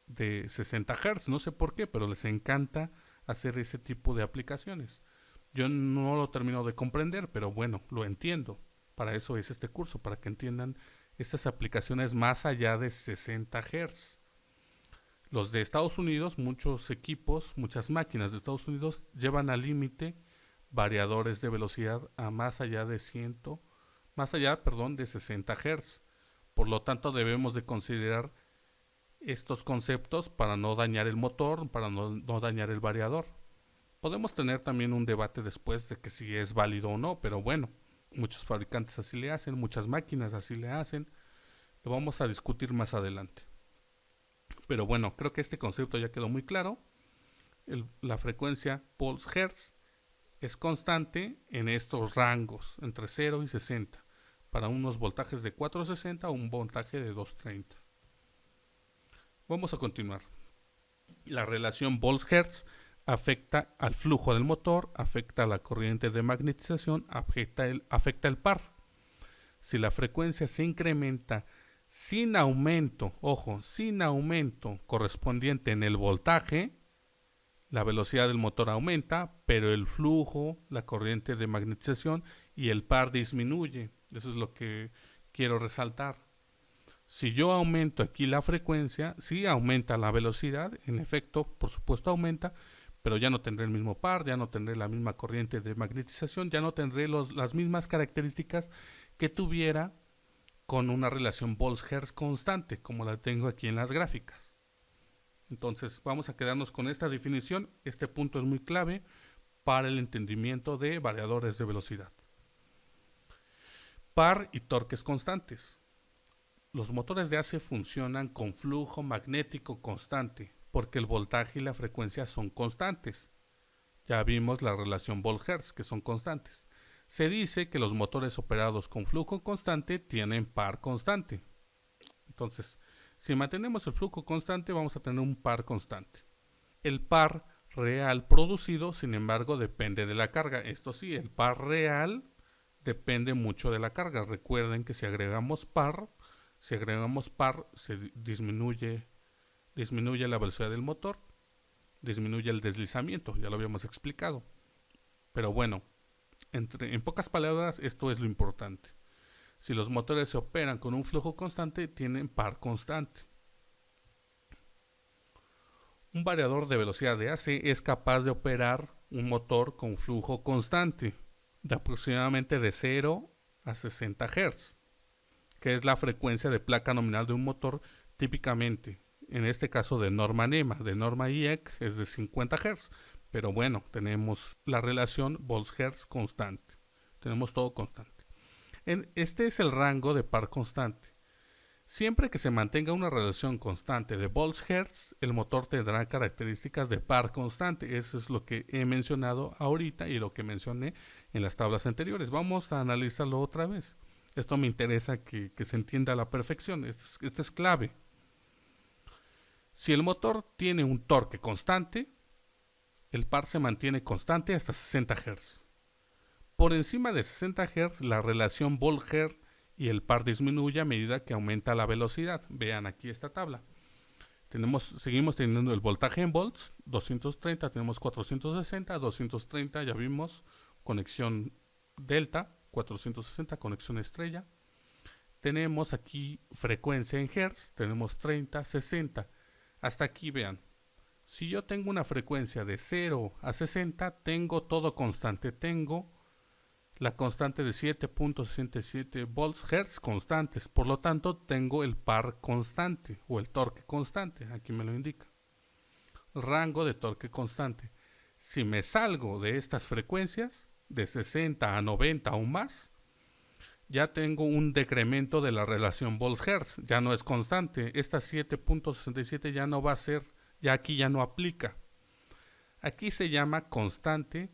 de 60 Hz. No sé por qué, pero les encanta hacer ese tipo de aplicaciones. Yo no lo termino de comprender, pero bueno, lo entiendo. Para eso es este curso, para que entiendan estas aplicaciones más allá de 60 Hz. Los de Estados Unidos, muchos equipos, muchas máquinas de Estados Unidos llevan al límite variadores de velocidad a más allá de 60 Hz. Por lo tanto, debemos de considerar estos conceptos para no dañar el motor, para no dañar el variador. Podemos tener también un debate después de que si es válido o no, pero bueno, muchos fabricantes así le hacen, muchas máquinas así le hacen. Lo vamos a discutir más adelante. Pero bueno, creo que este concepto ya quedó muy claro. La frecuencia volts-hertz es constante en estos rangos, entre 0 y 60, para unos voltajes de 460 o un voltaje de 230. Vamos a continuar. La relación volts-hertz afecta al flujo del motor, afecta a la corriente de magnetización, afecta el par. Si la frecuencia se incrementa sin aumento, ojo, sin aumento correspondiente en el voltaje, la velocidad del motor aumenta, pero el flujo, la corriente de magnetización y el par disminuye. Eso es lo que quiero resaltar. Si yo aumento aquí la frecuencia, sí aumenta la velocidad, en efecto, por supuesto aumenta, pero ya no tendré el mismo par, ya no tendré la misma corriente de magnetización, ya no tendré las mismas características que tuviera con una relación volts-hertz constante, como la tengo aquí en las gráficas. Entonces vamos a quedarnos con esta definición. Este punto es muy clave para el entendimiento de variadores de velocidad. Par y torques constantes. Los motores de AC funcionan con flujo magnético constante, porque el voltaje y la frecuencia son constantes. Ya vimos la relación volt-hertz, que son constantes. Se dice que los motores operados con flujo constante tienen par constante. Entonces, si mantenemos el flujo constante, vamos a tener un par constante. El par real producido, sin embargo, depende de la carga. Esto sí, el par real depende mucho de la carga. Recuerden que si agregamos par, se disminuye la velocidad del motor, disminuye el deslizamiento, ya lo habíamos explicado. Pero bueno, en pocas palabras, esto es lo importante. Si los motores se operan con un flujo constante, tienen par constante. Un variador de velocidad de AC es capaz de operar un motor con flujo constante de aproximadamente de 0 a 60 Hz, que es la frecuencia de placa nominal de un motor típicamente, en este caso de norma NEMA, de norma IEC es de 50 Hz, pero bueno, tenemos la relación volts-Hz constante, tenemos todo constante. Este es el rango de par constante. Siempre que se mantenga una relación constante de volts-Hz, el motor tendrá características de par constante. Eso es lo que he mencionado ahorita y lo que mencioné en las tablas anteriores. Vamos a analizarlo otra vez. Esto me interesa que se entienda a la perfección. Esto es clave. Si el motor tiene un torque constante, el par se mantiene constante hasta 60 Hz. Por encima de 60 Hz, la relación volt-Hz y el par disminuye a medida que aumenta la velocidad. Vean aquí esta tabla. Seguimos teniendo el voltaje en volts, 230, tenemos 460, 230, ya vimos, conexión delta, 460, conexión estrella. Tenemos aquí frecuencia en hertz, tenemos 30, 60. Hasta aquí vean. Si yo tengo una frecuencia de 0 a 60, tengo todo constante. Tengo la constante de 7.67 volts hertz constantes. Por lo tanto, tengo el par constante o el torque constante. Aquí me lo indica. Rango de torque constante. Si me salgo de estas frecuencias, de 60 a 90 o más, ya tengo un decremento de la relación volts-hertz. Ya no es constante. Esta 7.67 ya no va a ser, ya aquí ya no aplica. Aquí se llama constante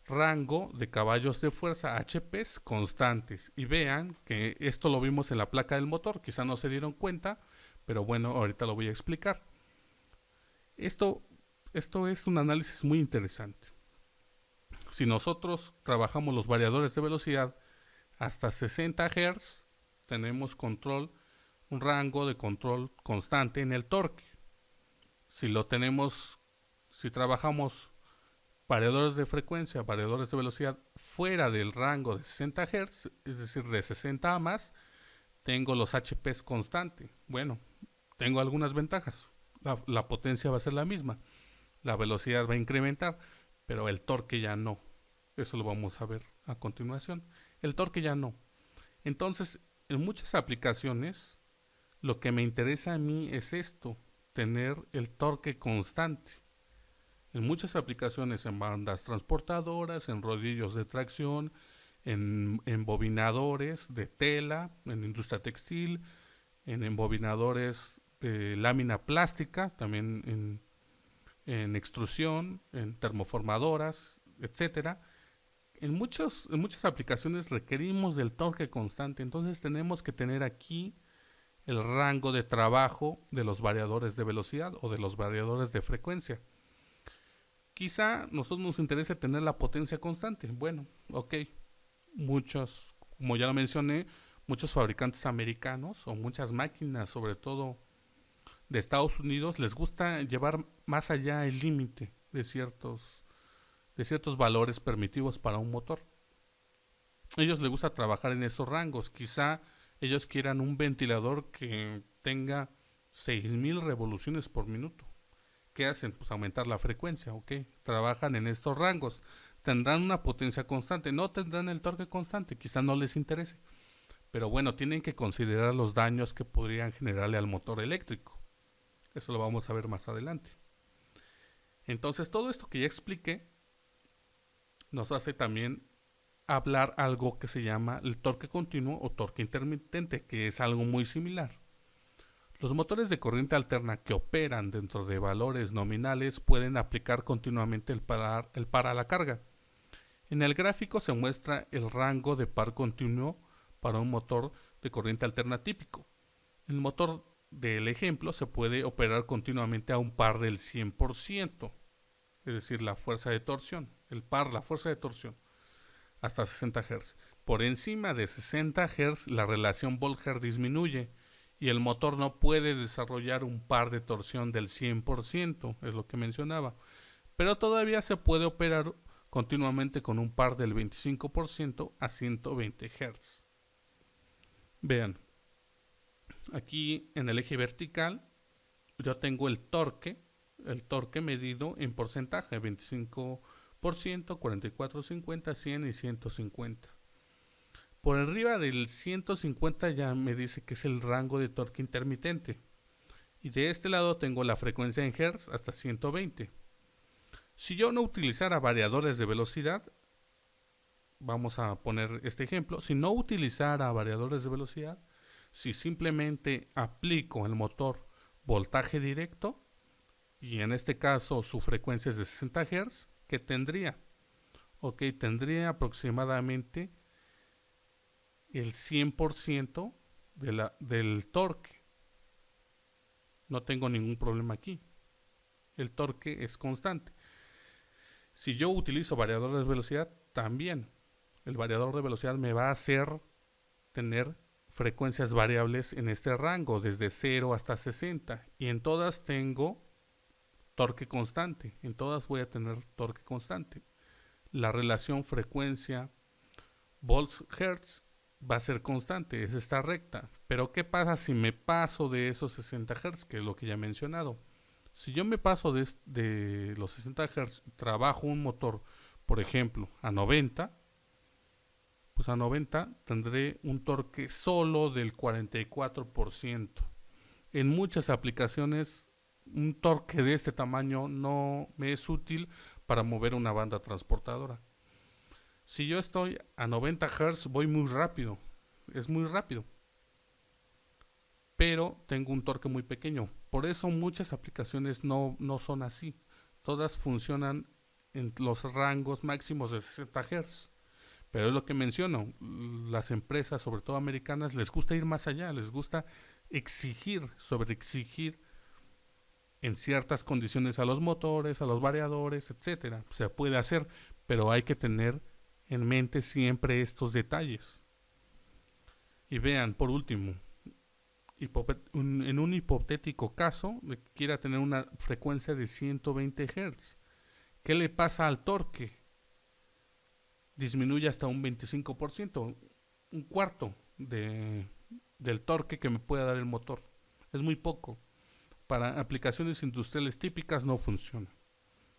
rango de caballos de fuerza, HPs constantes. Y vean que esto lo vimos en la placa del motor, quizá no se dieron cuenta, pero bueno, ahorita lo voy a explicar. Esto es un análisis muy interesante. Si nosotros trabajamos los variadores de velocidad hasta 60 Hz, tenemos un rango de control constante en el torque. Si trabajamos variadores de frecuencia, variadores de velocidad fuera del rango de 60 Hz, es decir, de 60 a más, tengo los HPs constantes. Bueno, tengo algunas ventajas. La potencia va a ser la misma, la velocidad va a incrementar, pero el torque ya no. Eso lo vamos a ver a continuación. El torque ya no. Entonces, en muchas aplicaciones, lo que me interesa a mí es esto, tener el torque constante. En muchas aplicaciones, en bandas transportadoras, en rodillos de tracción, en embobinadores de tela, en industria textil, en embobinadores de lámina plástica, también en extrusión, en termoformadoras, etcétera. En muchas aplicaciones requerimos del torque constante, entonces tenemos que tener aquí el rango de trabajo de los variadores de velocidad o de los variadores de frecuencia. Quizá a nosotros nos interese tener la potencia constante. Bueno, ok. Como ya lo mencioné, muchos fabricantes americanos o muchas máquinas, sobre todo de Estados Unidos, les gusta llevar más allá el límite de ciertos valores permitidos para un motor. A ellos les gusta trabajar en estos rangos. Quizá ellos quieran un ventilador que tenga 6000 revoluciones por minuto. ¿Qué hacen? Pues aumentar la frecuencia, ¿ok? Trabajan en estos rangos. Tendrán una potencia constante, no tendrán el torque constante, quizá no les interese. Pero bueno, tienen que considerar los daños que podrían generarle al motor eléctrico. Eso lo vamos a ver más adelante. Entonces, todo esto que ya expliqué nos hace también hablar algo que se llama el torque continuo o torque intermitente, que es algo muy similar. Los motores de corriente alterna que operan dentro de valores nominales pueden aplicar continuamente el par a la carga. En el gráfico se muestra el rango de par continuo para un motor de corriente alterna típico. El motor del ejemplo se puede operar continuamente a un par del 100%, es decir, la fuerza de torsión, la fuerza de torsión, hasta 60 Hz. Por encima de 60 Hz, la relación Volt-Hertz disminuye y el motor no puede desarrollar un par de torsión del 100%, es lo que mencionaba. Pero todavía se puede operar continuamente con un par del 25% a 120 Hz. Vean, aquí en el eje vertical yo tengo el torque medido en porcentaje, 25%, 44, 50, 100 y 150. Por arriba del 150 ya me dice que es el rango de torque intermitente. Y de este lado tengo la frecuencia en Hz hasta 120. Si yo no utilizara variadores de velocidad, vamos a poner este ejemplo, si no utilizara variadores de velocidad, si simplemente aplico el motor voltaje directo, y en este caso su frecuencia es de 60 Hz, ¿qué tendría? Ok, tendría aproximadamente el 100% del torque. No tengo ningún problema aquí. El torque es constante. Si yo utilizo variador de velocidad, también el variador de velocidad me va a hacer tener frecuencias variables en este rango, desde 0 hasta 60. Y en todas tengo torque constante. En todas voy a tener torque constante. La relación frecuencia volts-hertz va a ser constante, es esta recta. Pero ¿qué pasa si me paso de esos 60 Hz? Que es lo que ya he mencionado. Si yo me paso de los 60 Hz y trabajo un motor, por ejemplo, a 90, pues a 90 tendré un torque solo del 44%. En muchas aplicaciones, un torque de este tamaño no me es útil para mover una banda transportadora. Si yo estoy a 90 Hz, voy muy rápido, es muy rápido, pero tengo un torque muy pequeño. Por eso muchas aplicaciones no son así. Todas funcionan en los rangos máximos de 60 Hz. Pero es lo que menciono, las empresas, sobre todo americanas, les gusta ir más allá, les gusta exigir, sobreexigir en ciertas condiciones a los motores, a los variadores, etcétera. Se puede hacer, pero hay que tener en mente siempre estos detalles. Y vean, por último, en un hipotético caso de que quiera tener una frecuencia de 120 Hz, ¿qué le pasa al torque? Disminuye hasta un 25%, un cuarto del torque que me pueda dar el motor. Es muy poco. Para aplicaciones industriales típicas no funciona.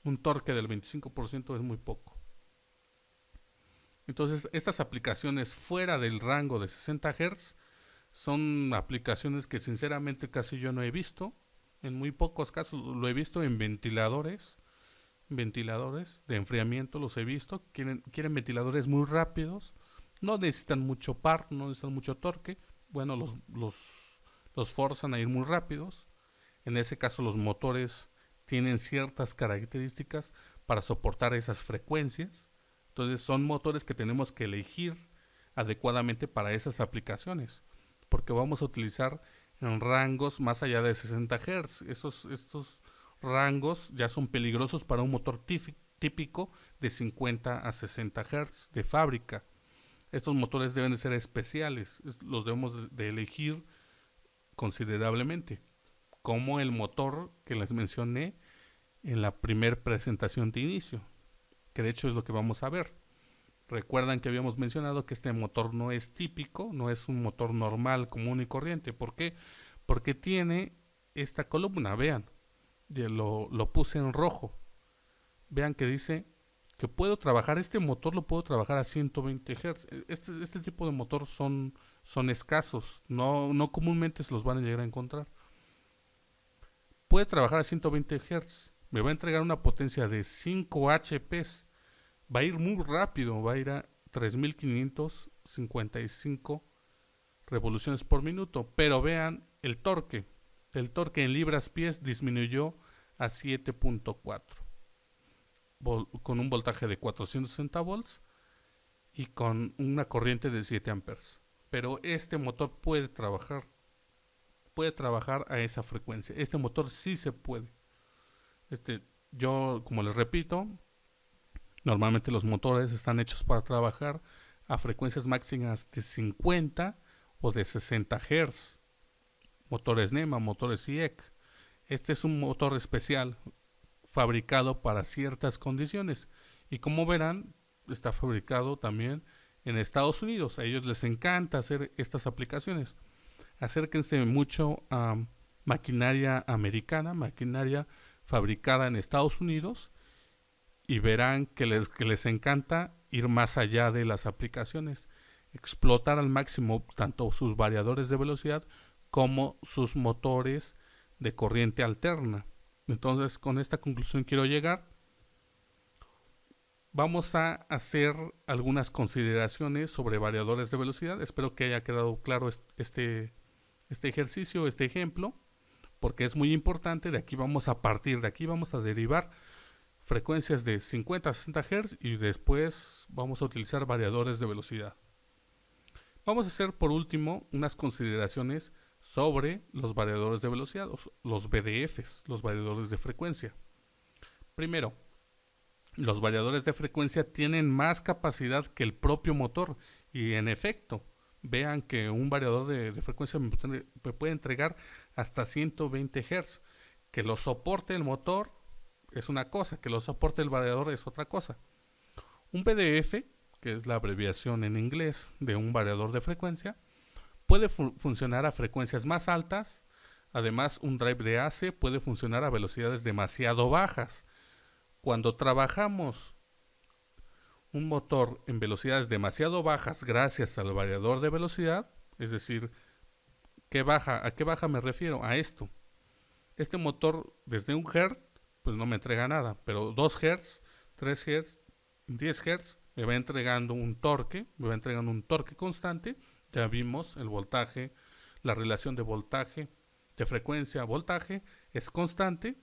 Un torque del 25% es muy poco. Entonces, estas aplicaciones fuera del rango de 60 Hz son aplicaciones que sinceramente casi yo no he visto. En muy pocos casos lo he visto en ventiladores de enfriamiento, los he visto. Quieren ventiladores muy rápidos, no necesitan mucho par, no necesitan mucho torque. Bueno, los forzan a ir muy rápidos. En ese caso los motores tienen ciertas características para soportar esas frecuencias. Entonces son motores que tenemos que elegir adecuadamente para esas aplicaciones, porque vamos a utilizar en rangos más allá de 60 Hz. Estos rangos ya son peligrosos para un motor típico de 50 a 60 Hz de fábrica. Estos motores deben de ser especiales, los debemos de elegir considerablemente, como el motor que les mencioné en la primer presentación de inicio, que de hecho es lo que vamos a ver. Recuerdan que habíamos mencionado que este motor no es típico, no es un motor normal, común y corriente. ¿Por qué? Porque tiene esta columna, vean, lo puse en rojo. Vean que dice que puedo trabajar, este motor lo puedo trabajar a 120 Hz. Este tipo de motor son escasos, no comúnmente se los van a llegar a encontrar. Puede trabajar a 120 Hz, me va a entregar una potencia de 5 HPs. Va a ir muy rápido, va a ir a 3555 revoluciones por minuto. Pero vean el torque. El torque en libras-pies disminuyó a 7.4 con un voltaje de 460 volts y con una corriente de 7 amperes. Pero este motor puede trabajar puede trabajar a esa frecuencia. Este motor sí se puede. Yo, como les repito, normalmente los motores están hechos para trabajar a frecuencias máximas de 50 o de 60 Hz. Motores NEMA, motores IEC. Este es un motor especial fabricado para ciertas condiciones. Y como verán, está fabricado también en Estados Unidos. A ellos les encanta hacer estas aplicaciones. Acérquense mucho a maquinaria americana, maquinaria fabricada en Estados Unidos, y verán que les encanta ir más allá de las aplicaciones, explotar al máximo tanto sus variadores de velocidad como sus motores de corriente alterna. Entonces, con esta conclusión quiero llegar. Vamos a hacer algunas consideraciones sobre variadores de velocidad. Espero que haya quedado claro este ejercicio, este ejemplo, porque es muy importante. De aquí vamos a partir, de aquí vamos a derivar frecuencias de 50 a 60 Hz y después vamos a utilizar variadores de velocidad. Vamos a hacer por último unas consideraciones sobre los variadores de velocidad, los VDFs, los variadores de frecuencia. Primero, los variadores de frecuencia tienen más capacidad que el propio motor y en efecto, vean que un variador de frecuencia me puede entregar hasta 120 Hz. Que lo soporte el motor es una cosa, que lo soporte el variador es otra cosa. Un VDF, que es la abreviación en inglés de un variador de frecuencia, puede funcionar a frecuencias más altas. Además, un drive de AC puede funcionar a velocidades demasiado bajas. Cuando trabajamos un motor en velocidades demasiado bajas gracias al variador de velocidad, es decir, ¿a qué baja me refiero? A esto. Este motor desde 1 Hz pues no me entrega nada, pero 2 Hz, 3 Hz, 10 Hz me va entregando un torque constante. Ya vimos el voltaje, la relación de voltaje, de frecuencia a voltaje es constante.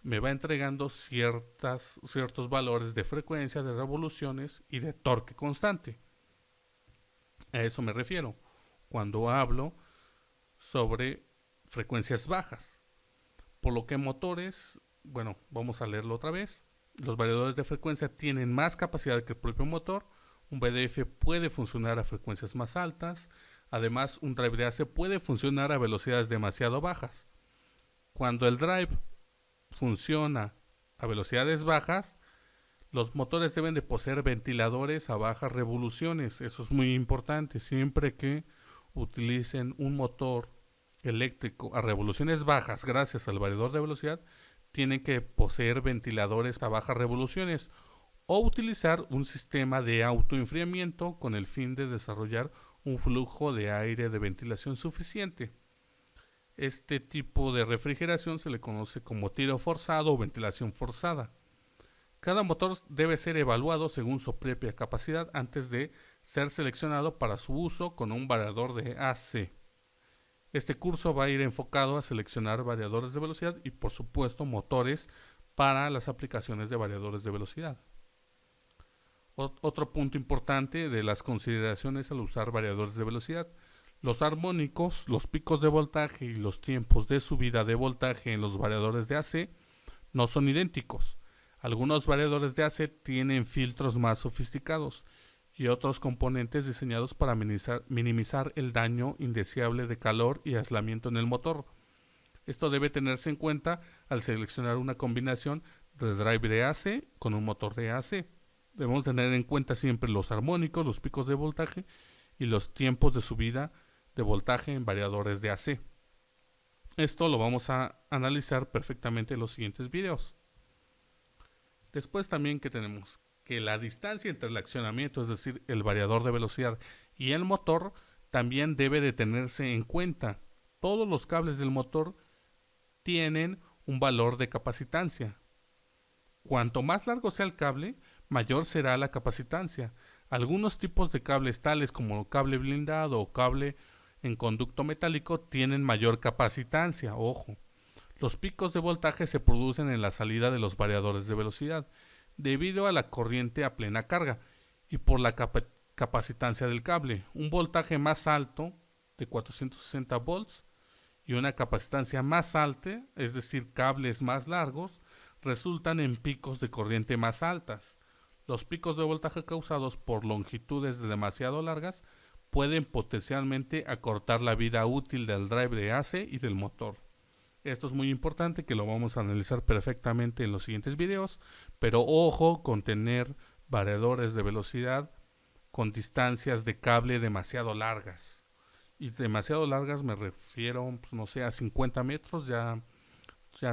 Me va entregando ciertos valores de frecuencia, de revoluciones y de torque constante. A eso me refiero cuando hablo sobre frecuencias bajas. Por lo que motores, bueno, vamos a leerlo otra vez. Los variadores de frecuencia tienen más capacidad que el propio motor. Un VDF puede funcionar a frecuencias más altas. Además, un drive de AC puede funcionar a velocidades demasiado bajas. Cuando el drive funciona a velocidades bajas, los motores deben de poseer ventiladores a bajas revoluciones. Eso es muy importante. Siempre que utilicen un motor eléctrico a revoluciones bajas gracias al variador de velocidad, tienen que poseer ventiladores a bajas revoluciones o utilizar un sistema de autoenfriamiento con el fin de desarrollar un flujo de aire de ventilación suficiente. Este tipo de refrigeración se le conoce como tiro forzado o ventilación forzada. Cada motor debe ser evaluado según su propia capacidad antes de ser seleccionado para su uso con un variador de AC. Este curso va a ir enfocado a seleccionar variadores de velocidad y por supuesto motores para las aplicaciones de variadores de velocidad. Otro punto importante de las consideraciones al usar variadores de velocidad: los armónicos, los picos de voltaje y los tiempos de subida de voltaje en los variadores de AC no son idénticos. Algunos variadores de AC tienen filtros más sofisticados y otros componentes diseñados para minimizar el daño indeseable de calor y aislamiento en el motor. Esto debe tenerse en cuenta al seleccionar una combinación de drive de AC con un motor de AC. Debemos tener en cuenta siempre los armónicos, los picos de voltaje y los tiempos de subida de voltaje en variadores de AC. Esto lo vamos a analizar perfectamente en los siguientes videos. Después también que tenemos que la distancia entre el accionamiento, es decir, el variador de velocidad y el motor, también debe de tenerse en cuenta. Todos los cables del motor tienen un valor de capacitancia. Cuanto más largo sea el cable, mayor será la capacitancia. Algunos tipos de cables, tales como cable blindado o cable en conducto metálico, tienen mayor capacitancia. Ojo, los picos de voltaje se producen en la salida de los variadores de velocidad, debido a la corriente a plena carga y por la capacitancia del cable. Un voltaje más alto, de 460 volts, y una capacitancia más alta, es decir, cables más largos, resultan en picos de corriente más altas. Los picos de voltaje causados por longitudes demasiado largas pueden potencialmente acortar la vida útil del drive de AC y del motor. Esto es muy importante, que lo vamos a analizar perfectamente en los siguientes videos, pero ojo con tener variadores de velocidad con distancias de cable demasiado largas. Y demasiado largas me refiero, pues, no sé, a 50 metros, ya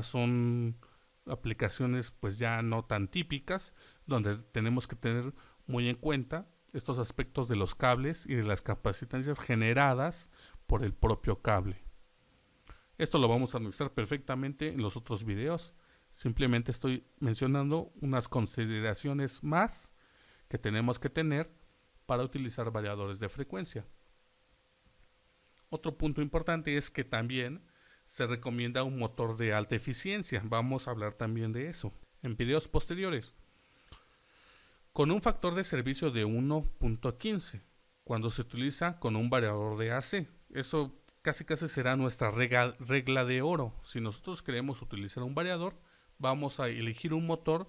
son aplicaciones pues ya no tan típicas, donde tenemos que tener muy en cuenta estos aspectos de los cables y de las capacitancias generadas por el propio cable. Esto lo vamos a analizar perfectamente en los otros videos. Simplemente estoy mencionando unas consideraciones más que tenemos que tener para utilizar variadores de frecuencia. Otro punto importante es que también se recomienda un motor de alta eficiencia. Vamos a hablar también de eso en videos posteriores. Con un factor de servicio de 1.15 cuando se utiliza con un variador de AC. Eso casi será nuestra regla de oro. Si nosotros queremos utilizar un variador, vamos a elegir un motor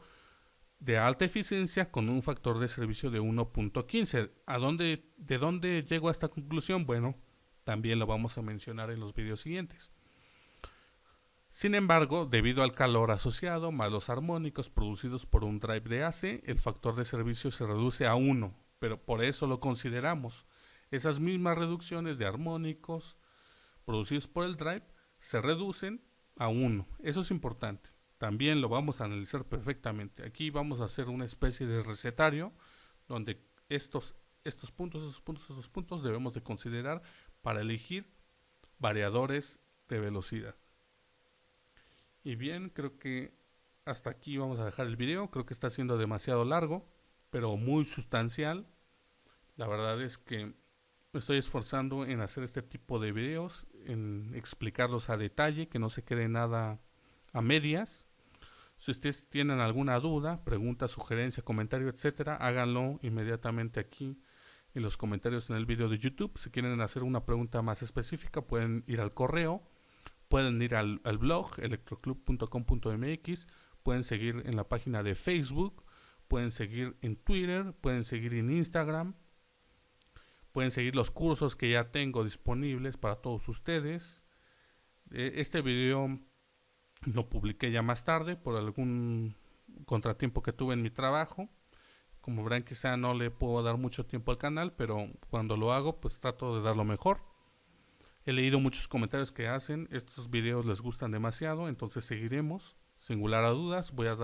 de alta eficiencia con un factor de servicio de 1.15. ¿De dónde llego a esta conclusión? Bueno, también lo vamos a mencionar en los videos siguientes. Sin embargo, debido al calor asociado más los armónicos producidos por un drive de AC, el factor de servicio se reduce a 1, pero por eso lo consideramos. Esas mismas reducciones de armónicos producidos por el drive se reducen a 1. Eso es importante. También lo vamos a analizar perfectamente. Aquí vamos a hacer una especie de recetario donde estos puntos debemos de considerar para elegir variadores de velocidad. Y bien, creo que hasta aquí vamos a dejar el video. Creo que está siendo demasiado largo, pero muy sustancial. La verdad es que me estoy esforzando en hacer este tipo de videos, en explicarlos a detalle, que no se quede nada a medias. Si ustedes tienen alguna duda, pregunta, sugerencia, comentario, etcétera, háganlo inmediatamente aquí en los comentarios en el video de YouTube. Si quieren hacer una pregunta más específica, pueden ir al correo, pueden ir al blog electroclub.com.mx, pueden seguir en la página de Facebook, pueden seguir en Twitter, pueden seguir en Instagram, pueden seguir los cursos que ya tengo disponibles para todos ustedes. Este video lo publiqué ya más tarde por algún contratiempo que tuve en mi trabajo. Como verán, quizá no le puedo dar mucho tiempo al canal, pero cuando lo hago pues trato de dar lo mejor. He leído muchos comentarios que hacen, estos videos les gustan demasiado, entonces seguiremos. Sin lugar a dudas, voy a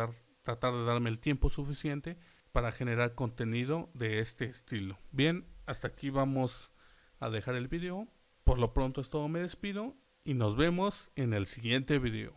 tratar de darme el tiempo suficiente para generar contenido de este estilo. Bien, hasta aquí vamos a dejar el video. Por lo pronto es todo, me despido y nos vemos en el siguiente video.